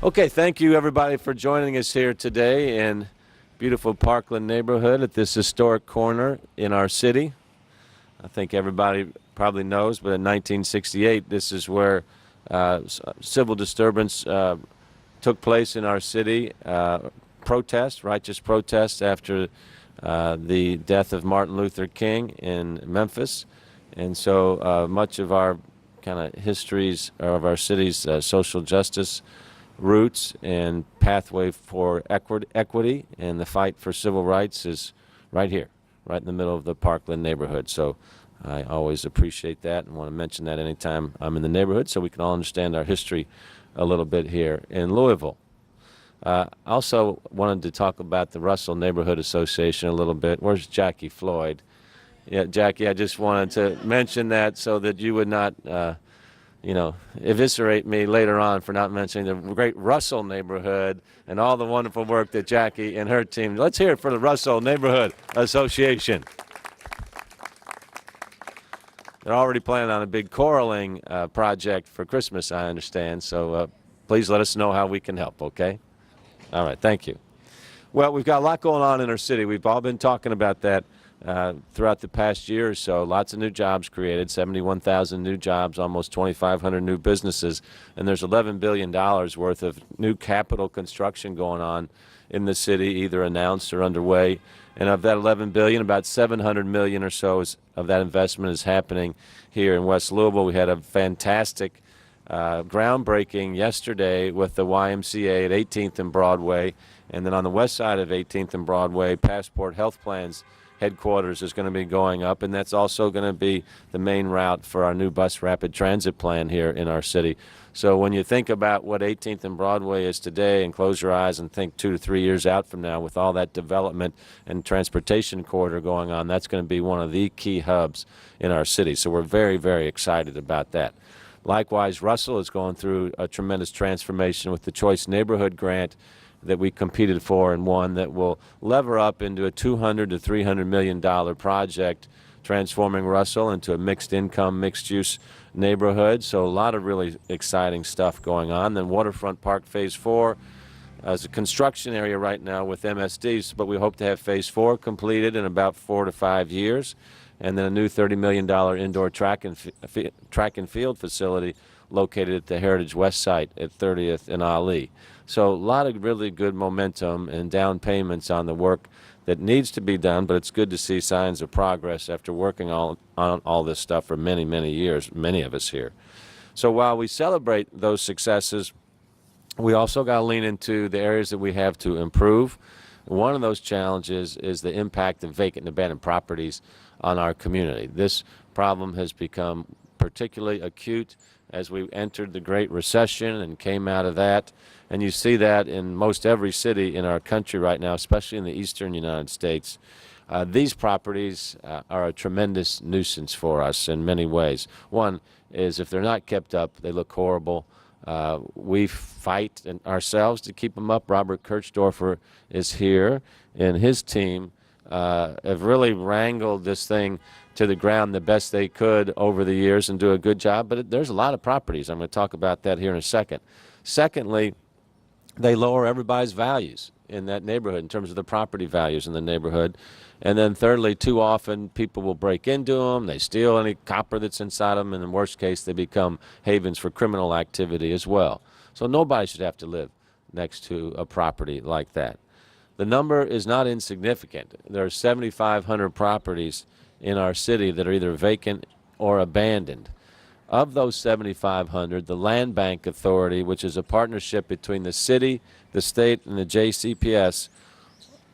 Okay, thank you everybody for joining us here today in beautiful Parkland neighborhood at this historic corner in our city. I think everybody probably knows, but in 1968, this is where civil disturbance took place in our city. Righteous protests after the death of Martin Luther King in Memphis. And so much of our kind of histories of our city's social justice roots and pathway for equity and the fight for civil rights is right here, right in the middle of the Parkland neighborhood. So I always appreciate that and want to mention that anytime I'm in the neighborhood so we can all understand our history a little bit here in Louisville. Also wanted to talk about the Russell Neighborhood Association a little bit. Where's Jackie Floyd? Yeah, Jackie, I just wanted to mention that so that you would not eviscerate me later on for not mentioning the great Russell neighborhood and all the wonderful work that Jackie and her team. Let's hear it for the Russell Neighborhood Association. They're already planning on a big coraling project for Christmas, I understand. So please let us know how we can help, okay? All right, thank you. Well, we've got a lot going on in our city. We've all been talking about that throughout the past year or so. Lots of new jobs created, 71,000 new jobs, almost 2,500 new businesses, and there's $11 billion worth of new capital construction going on in the city, either announced or underway. And of that $11 billion, about $700 million or so of that investment is happening here in West Louisville. We had a fantastic groundbreaking yesterday with the YMCA at 18th and Broadway, and then on the west side of 18th and Broadway, Passport Health Plans headquarters is going to be going up, and that's also going to be the main route for our new bus rapid transit plan here in our city. So when you think about what 18th and Broadway is today and close your eyes and think 2 to 3 years out from now with all that development and transportation corridor going on, that's going to be one of the key hubs in our city. So we're very, very excited about that. Likewise, Russell is going through a tremendous transformation with the Choice Neighborhood Grant that we competed for and won that will lever up into a $200 to $300 million project, transforming Russell into a mixed income, mixed use neighborhood. So a lot of really exciting stuff going on. Then Waterfront Park Phase 4 is a construction area right now with MSDs, but we hope to have Phase 4 completed in about 4 to 5 years. And then a new $30 million indoor track and field facility located at the Heritage West site at 30th and Ali. So a lot of really good momentum and down payments on the work that needs to be done, but it's good to see signs of progress after working on all this stuff for many, many years, many of us here. So while we celebrate those successes, we also got to lean into the areas that we have to improve. One of those challenges is the impact of vacant and abandoned properties on our community. This problem has become particularly acute as we entered the Great Recession and came out of that. And you see that in most every city in our country right now, especially in the eastern United States. These properties are a tremendous nuisance for us in many ways. One is if they're not kept up, they look horrible. We fight ourselves to keep them up. Robert Kirchdorfer is here, and his team have really wrangled this thing to the ground the best they could over the years and do a good job. But there's a lot of properties. I'm going to talk about that here in a second. Secondly, they lower everybody's values in that neighborhood in terms of the property values in the neighborhood. And then thirdly, too often people will break into them, they steal any copper that's inside them, and in the worst case they become havens for criminal activity as well. So nobody should have to live next to a property like that. The number is not insignificant. There are 7,500 properties in our city that are either vacant or abandoned. Of those 7,500, the Land Bank Authority, which is a partnership between the city, the state, and the JCPS,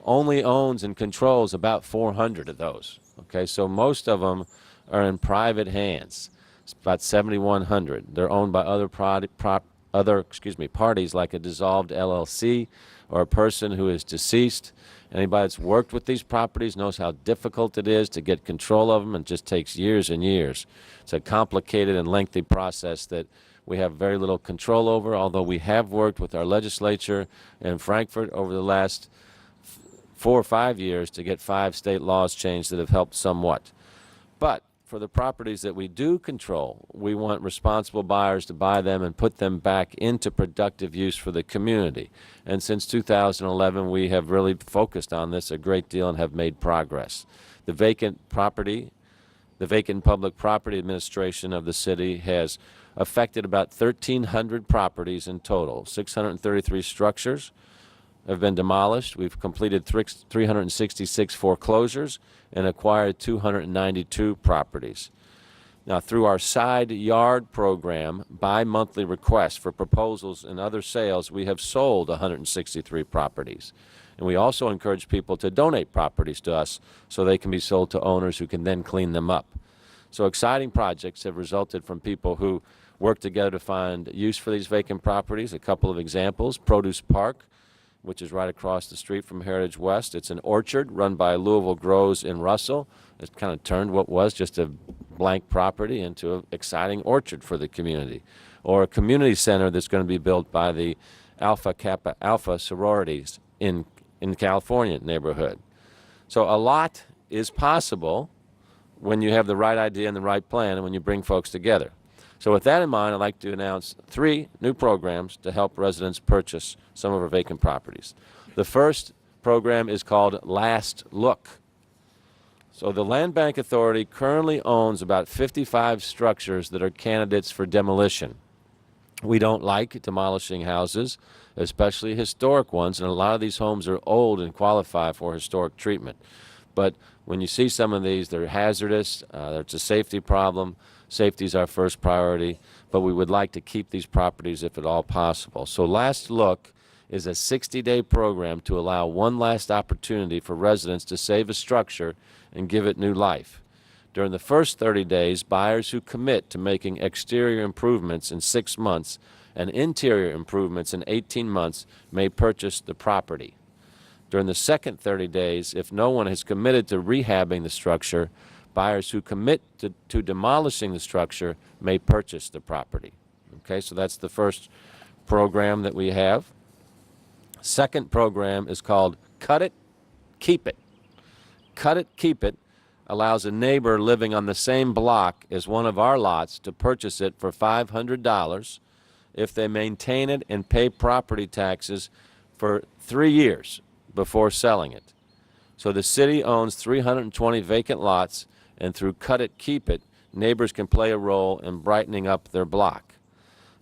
only owns and controls about 400 of those. Okay, so most of them are in private hands. It's about 7,100. They're owned by other parties like a dissolved LLC or a person who is deceased. Anybody that's worked with these properties knows how difficult it is to get control of them, and it just takes years and years. It's a complicated and lengthy process that we have very little control over, although we have worked with our legislature in Frankfurt over the last 4 or 5 years to get 5 state laws changed that have helped somewhat. But for the properties that we do control, we want responsible buyers to buy them and put them back into productive use for the community. And since 2011, we have really focused on this a great deal and have made progress. The Vacant Public Property Administration of the city has affected about 1,300 properties in total. 633 structures have been demolished. We've completed 366 foreclosures and acquired 292 properties. Now, through our side yard program, by monthly request for proposals and other sales, we have sold 163 properties. And we also encourage people to donate properties to us so they can be sold to owners who can then clean them up. So exciting projects have resulted from people who work together to find use for these vacant properties. A couple of examples: Produce Park, which is right across the street from Heritage West. It's an orchard run by Louisville Grows in Russell. It's kind of turned what was just a blank property into an exciting orchard for the community. Or a community center that's going to be built by the Alpha Kappa Alpha sororities in California neighborhood. So a lot is possible when you have the right idea and the right plan and when you bring folks together. So with that in mind, I'd like to announce 3 new programs to help residents purchase some of our vacant properties. The first program is called Last Look. So the Land Bank Authority currently owns about 55 structures that are candidates for demolition. We don't like demolishing houses, especially historic ones, and a lot of these homes are old and qualify for historic treatment. But when you see some of these, they're hazardous, it's a safety problem. Safety is our first priority, but we would like to keep these properties if at all possible. So Last Look is a 60-day program to allow one last opportunity for residents to save a structure and give it new life. During the first 30 days, buyers who commit to making exterior improvements in 6 months and interior improvements in 18 months may purchase the property. During the second 30 days, if no one has committed to rehabbing the structure, buyers who commit to demolishing the structure may purchase the property. Okay, so that's the first program that we have. Second program is called Cut It, Keep It. Cut It, Keep It allows a neighbor living on the same block as one of our lots to purchase it for $500 if they maintain it and pay property taxes for 3 years before selling it. So the city owns 320 vacant lots, and through Cut It, Keep It, neighbors can play a role in brightening up their block.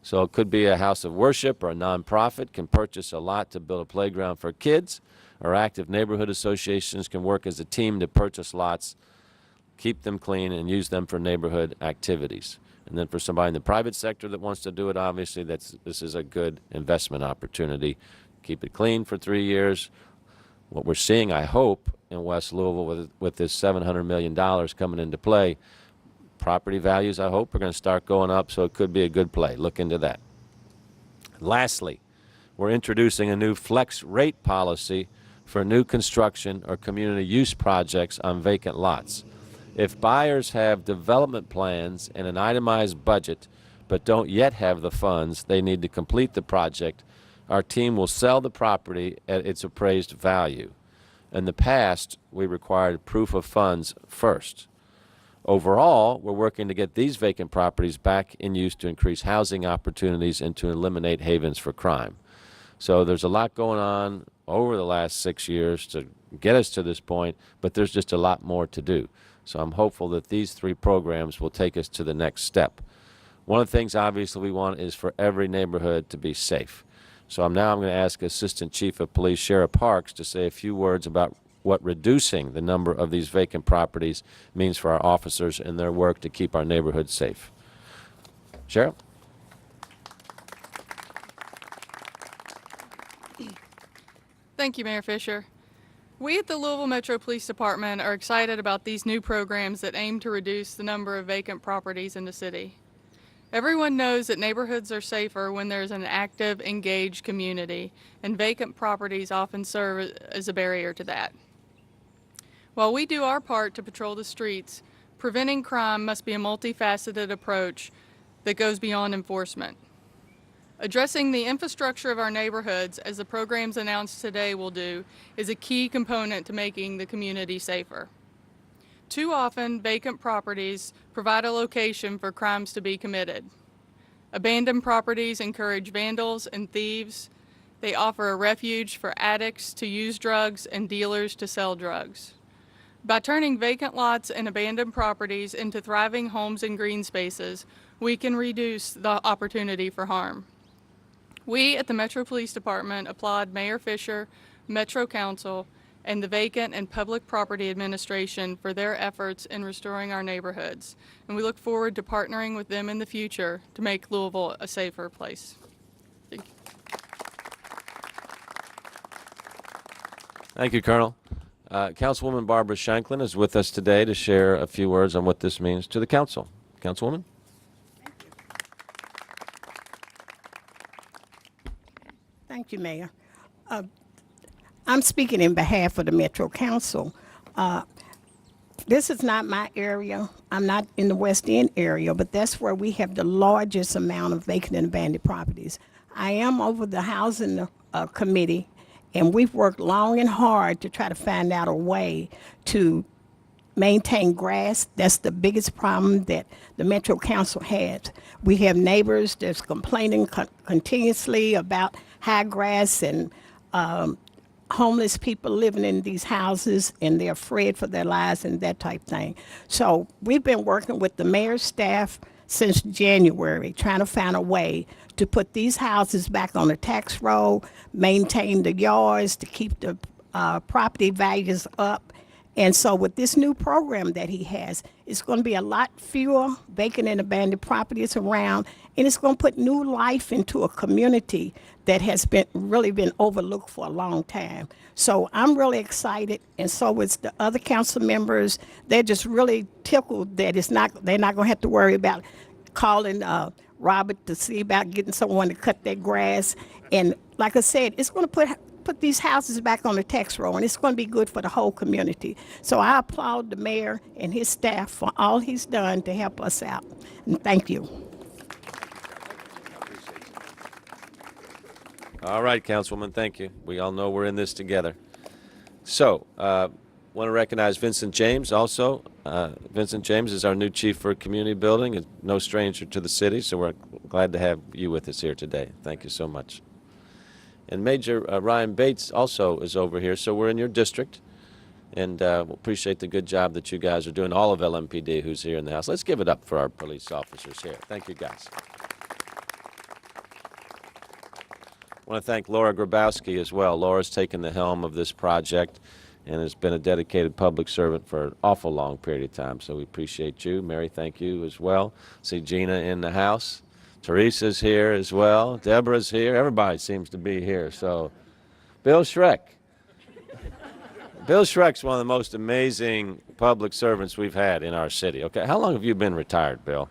So it could be a house of worship or a nonprofit can purchase a lot to build a playground for kids, or active neighborhood associations can work as a team to purchase lots, keep them clean, and use them for neighborhood activities. And then for somebody in the private sector that wants to do it, obviously this is a good investment opportunity. Keep it clean for 3 years. What we're seeing, I hope, in West Louisville with this $700 million coming into play, property values, I hope, are going to start going up, so it could be a good play. Look into that. Lastly, we're introducing a new flex rate policy for new construction or community use projects on vacant lots. If buyers have development plans and an itemized budget but don't yet have the funds they need to complete the project, our team will sell the property at its appraised value. In the past, we required proof of funds first. Overall, we're working to get these vacant properties back in use to increase housing opportunities and to eliminate havens for crime. So there's a lot going on over the last 6 years to get us to this point, but there's just a lot more to do. So I'm hopeful that these 3 programs will take us to the next step. One of the things, obviously, we want is for every neighborhood to be safe. So now I'm going to ask Assistant Chief of Police Sheriff Parks to say a few words about what reducing the number of these vacant properties means for our officers and their work to keep our neighborhoods safe. Sheriff? Thank you, Mayor Fisher. We at the Louisville Metro Police Department are excited about these new programs that aim to reduce the number of vacant properties in the city. Everyone knows that neighborhoods are safer when there's an active, engaged community, and vacant properties often serve as a barrier to that. While we do our part to patrol the streets, preventing crime must be a multifaceted approach that goes beyond enforcement. Addressing the infrastructure of our neighborhoods, as the programs announced today will do, is a key component to making the community safer. Too often, vacant properties provide a location for crimes to be committed. Abandoned properties encourage vandals and thieves. They offer a refuge for addicts to use drugs and dealers to sell drugs. By turning vacant lots and abandoned properties into thriving homes and green spaces, we can reduce the opportunity for harm. We at the Metro Police Department applaud Mayor Fisher, Metro Council, and the Vacant and Public Property Administration for their efforts in restoring our neighborhoods, and we look forward to partnering with them in the future to make Louisville a safer place. Thank you. Thank you, Colonel. Councilwoman Barbara Shanklin is with us today to share a few words on what this means to the council. Councilwoman? Thank you, Mayor. I'm speaking in behalf of the Metro Council. This is not my area. I'm not in the West End area, but that's where we have the largest amount of vacant and abandoned properties. I am over the Housing Committee, and we've worked long and hard to try to find out a way to maintain grass. That's the biggest problem that the Metro Council has. We have neighbors that's complaining continuously about high grass and homeless people living in these houses, and they're afraid for their lives and that type thing. So we've been working with the mayor's staff since January, trying to find a way to put these houses back on the tax roll, maintain the yards, to keep the property values up. And so with this new program that he has, it's going to be a lot fewer vacant and abandoned properties around, and it's going to put new life into a community that has really been overlooked for a long time. So I'm really excited, and so is the other council members. They're just really tickled that they're not going to have to worry about calling Robert to see about getting someone to cut their grass. And like I said, it's going to put these houses back on the tax roll, and it's going to be good for the whole community. So I applaud the mayor and his staff for all he's done to help us out. And thank you. All right, Councilwoman, thank you. We all know we're in this together. So, want to recognize Vincent James also. Vincent James is our new chief for community building, is no stranger to the city, so we're glad to have you with us here today. Thank you so much. And Major Ryan Bates also is over here, so we're in your district, and we'll appreciate the good job that you guys are doing, all of LMPD who's here in the house. Let's give it up for our police officers here. Thank you, guys. I want to thank Laura Grabowski as well. Laura's taken the helm of this project and has been a dedicated public servant for an awful long period of time, so we appreciate you. Mary, thank you as well. See Gina in the house. Teresa's here as well. Deborah's here. Everybody seems to be here. So, Bill Shrek. Bill Shrek's one of the most amazing public servants we've had in our city. Okay, how long have you been retired, Bill?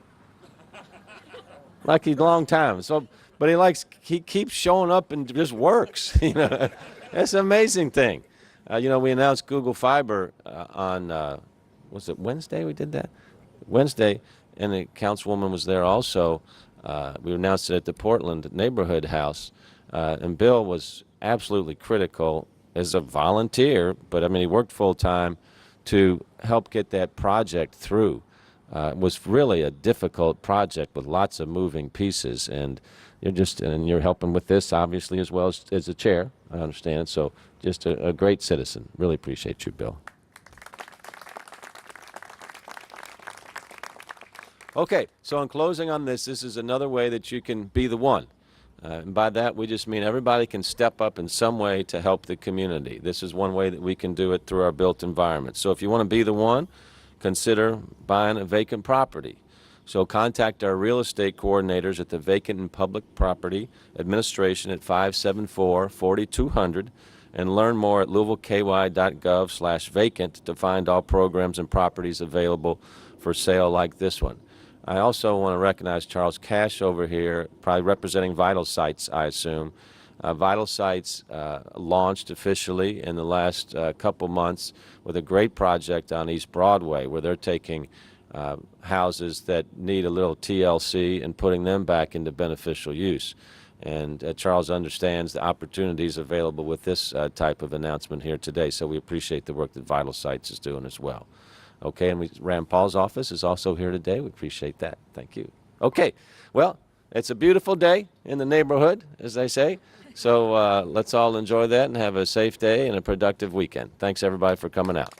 Like a long time. So, but he keeps showing up and just works. You know, that's an amazing thing. You know, we announced Google Fiber on was it Wednesday? We did that Wednesday, and the councilwoman was there also. We announced it at the Portland neighborhood house, and Bill was absolutely critical as a volunteer, but I mean, he worked full time to help get that project through. It was really a difficult project with lots of moving pieces, and you're helping with this obviously as well as the chair, I understand. So just a great citizen. Really appreciate you, Bill. Okay, so in closing on this is another way that you can be the one. And by that, we just mean everybody can step up in some way to help the community. This is one way that we can do it through our built environment. So if you want to be the one, consider buying a vacant property. So contact our real estate coordinators at the Vacant and Public Property Administration at 574-4200 and learn more at louisvilleky.gov/vacant to find all programs and properties available for sale like this one. I also want to recognize Charles Cash over here, probably representing Vital Sites, I assume. Vital Sites launched officially in the last couple months with a great project on East Broadway where they're taking houses that need a little TLC and putting them back into beneficial use. And Charles understands the opportunities available with this type of announcement here today, so we appreciate the work that Vital Sites is doing as well. Okay, and Rand Paul's office is also here today. We appreciate that. Thank you. Okay, well, it's a beautiful day in the neighborhood, as they say. So let's all enjoy that and have a safe day and a productive weekend. Thanks, everybody, for coming out.